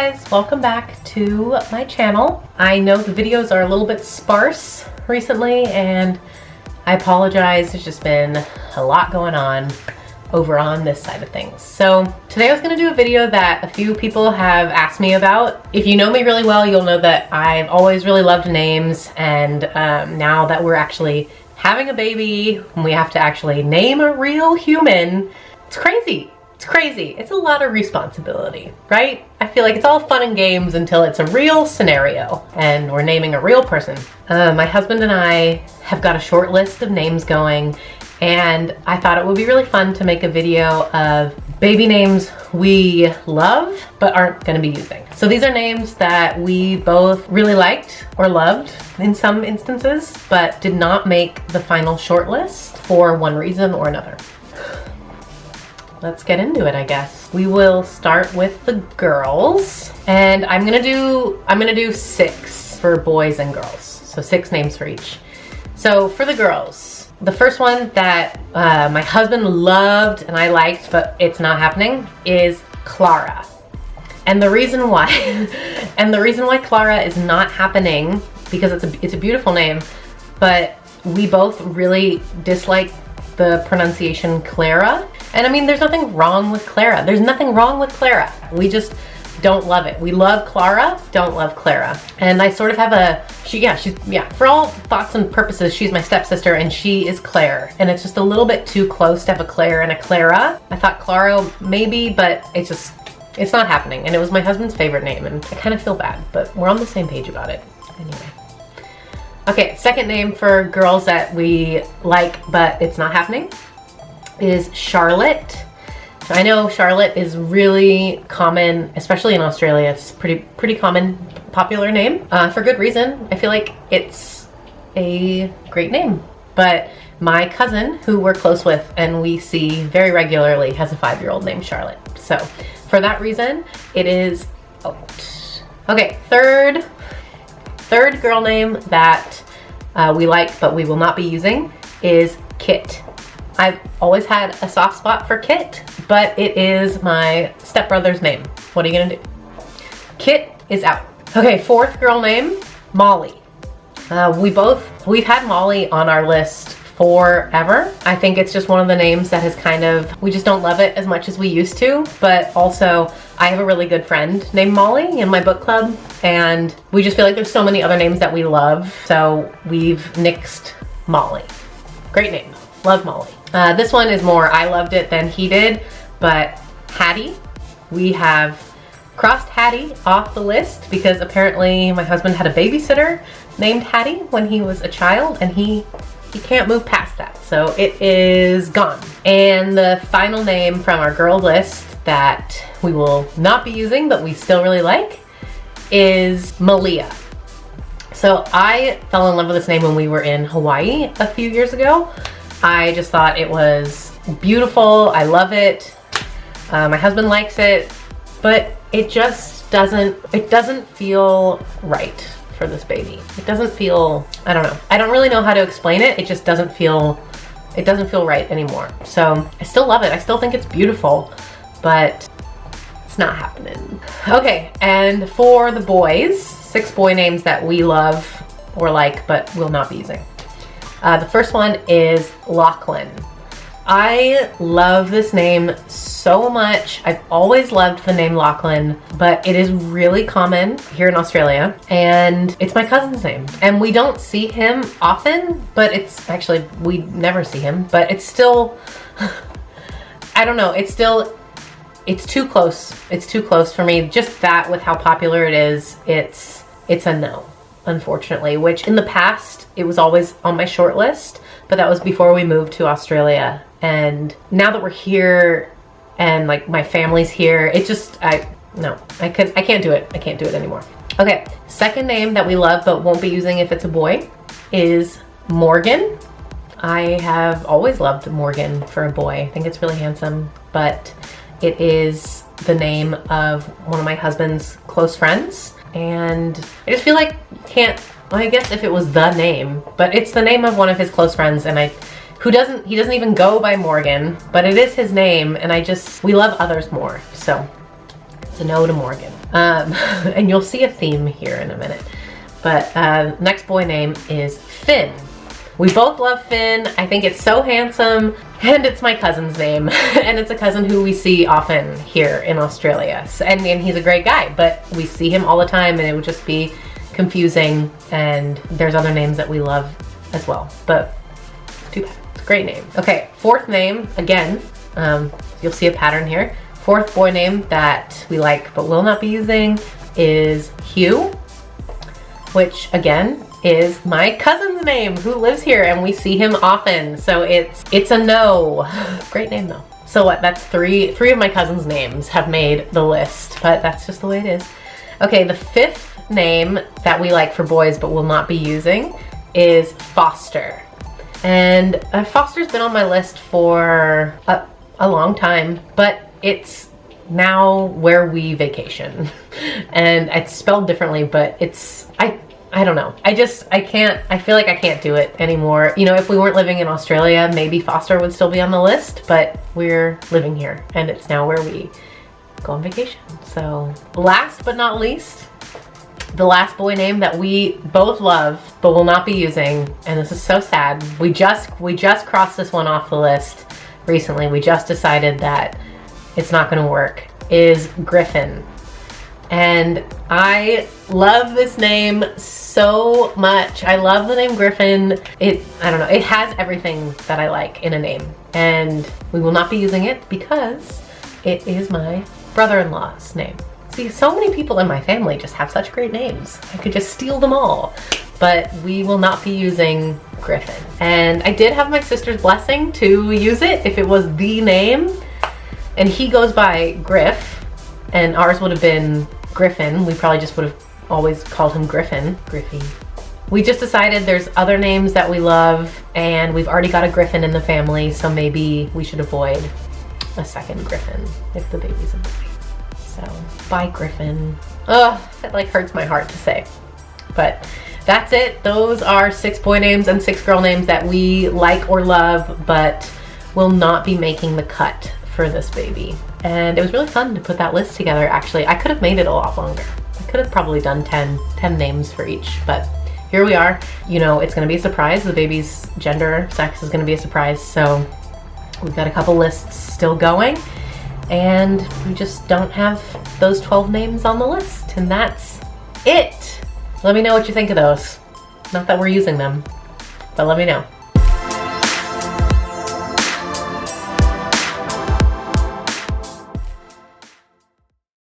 guys, welcome back to my channel. I know the videos are a little bit sparse recently and I apologize. There's just been a lot going on over on this side of things. So today I was gonna do a video that a few people have asked me about. If you know me really well, you'll know that I've always really loved names, and now that we're actually having a baby and we have to actually name a real human, it's crazy. It's crazy. It's a lot of responsibility, right? I feel like it's all fun and games until it's a real scenario and we're naming a real person. My husband and I have got a short list of names going, and I thought it would be really fun to make a video of baby names we love but aren't going to be using. So these are names that we both really liked or loved in some instances, but did not make the final short list for one reason or another. Let's get into it, I guess. We will start with the girls, and I'm gonna do 6 for boys and girls. So 6 names for each. So for the girls, the first one that my husband loved and I liked, but it's not happening, is Clara. And the reason why, Clara is not happening, because it's a beautiful name, but we both really dislike the pronunciation Clara. And I mean, there's nothing wrong with Clara. There's nothing wrong with Clara. We just don't love it. We love Clara, don't love Clara. And I sort of have she's for all thoughts and purposes, she's my stepsister and she is Claire. And it's just a little bit too close to have a Claire and a Clara. I thought Clara maybe, but it's not happening. And it was my husband's favorite name and I kind of feel bad, but we're on the same page about it. Anyway. Okay, second name for girls that we like, but it's not happening, is Charlotte. I know Charlotte is really common, especially in Australia. It's pretty common, popular name, for good reason. I feel like it's a great name. But my cousin, who we're close with and we see very regularly, has a 5-year-old named Charlotte. So for that reason, it is out. Okay, third girl name that we like but we will not be using is Kit. I've always had a soft spot for Kit, but it is my stepbrother's name. What are you gonna do? Kit is out. Okay, 4th girl name, Molly. We've had Molly on our list forever. I think it's just one of the names that has we just don't love it as much as we used to, but also I have a really good friend named Molly in my book club, and we just feel like there's so many other names that we love, so we've nixed Molly. Great name, love Molly. This one is more I loved it than he did, but Hattie. We have crossed Hattie off the list because apparently my husband had a babysitter named Hattie when he was a child, and he can't move past that, so it is gone. And the final name from our girl list that we will not be using but we still really like is Malia. So I fell in love with this name when we were in Hawaii a few years ago. I just thought it was beautiful. I love it. My husband likes it, but it just doesn't feel right for this baby. It doesn't feel, I don't know. I don't really know how to explain it. It just doesn't feel right anymore. So I still love it. I still think it's beautiful, but it's not happening. Okay, and for the boys, 6 boy names that we love or like, but will not be using. The first one is Lachlan. I love this name so much. I've always loved the name Lachlan, but it is really common here in Australia, and it's my cousin's name. And we don't see him often, but we never see him, but it's still, I don't know, it's too close. It's too close for me. Just that with how popular it is, it's a no, unfortunately, which in the past, it was always on my short list, but that was before we moved to Australia. And now that we're here and like my family's here, it just, I can't do it. I can't do it anymore. Okay, second name that we love but won't be using if it's a boy is Morgan. I have always loved Morgan for a boy. I think it's really handsome, but it is the name of one of my husband's close friends. And I just feel like I guess if it was the name, but it's the name of one of his close friends, and he doesn't even go by Morgan, but it is his name, and we love others more. So it's a no to Morgan. And you'll see a theme here in a minute. But next boy name is Finn. We both love Finn. I think it's so handsome, and it's my cousin's name. And it's a cousin who we see often here in Australia. And he's a great guy, but we see him all the time, and it would just be confusing. And there's other names that we love as well, but too bad. It's a great name. Okay, fourth name, again, you'll see a pattern here. Fourth boy name that we like but will not be using is Hugh, which again is my cousin's name who lives here, and we see him often. So it's a no. Great name though. So what, that's three of my cousin's names have made the list, but that's just the way it is. Okay, the fifth name that we like for boys but will not be using is Foster. And Foster's been on my list for a long time, but it's now where we vacation. And it's spelled differently, but it's, I don't know. I feel like I can't do it anymore. You know, if we weren't living in Australia, maybe Foster would still be on the list, but we're living here and it's now where we go on vacation. So last but not least, the last boy name that we both love but will not be using, and this is so sad. We just crossed this one off the list recently. We just decided that it's not gonna work, is Griffin. And I love this name so much. I love the name Griffin. I don't know, it has everything that I like in a name. And we will not be using it because it is my brother-in-law's name. See, so many people in my family just have such great names. I could just steal them all. But we will not be using Griffin. And I did have my sister's blessing to use it if it was the name. And he goes by Griff, and ours would have been Griffin. We probably just would have always called him Griffin. Griffy. We just decided there's other names that we love, and we've already got a Griffin in the family, so maybe we should avoid a second Griffin if the baby's a boy. So, bye Griffin. Ugh, that like hurts my heart to say. But that's it. Those are 6 boy names and 6 girl names that we like or love, but will not be making the cut for this baby. And it was really fun to put that list together, actually. I could have made it a lot longer. I could have probably done 10 names for each, but here we are. You know, it's gonna be a surprise. The baby's gender, sex is gonna be a surprise, so we've got a couple lists still going, and we just don't have those 12 names on the list, and that's it. Let me know what you think of those. Not that we're using them, but let me know.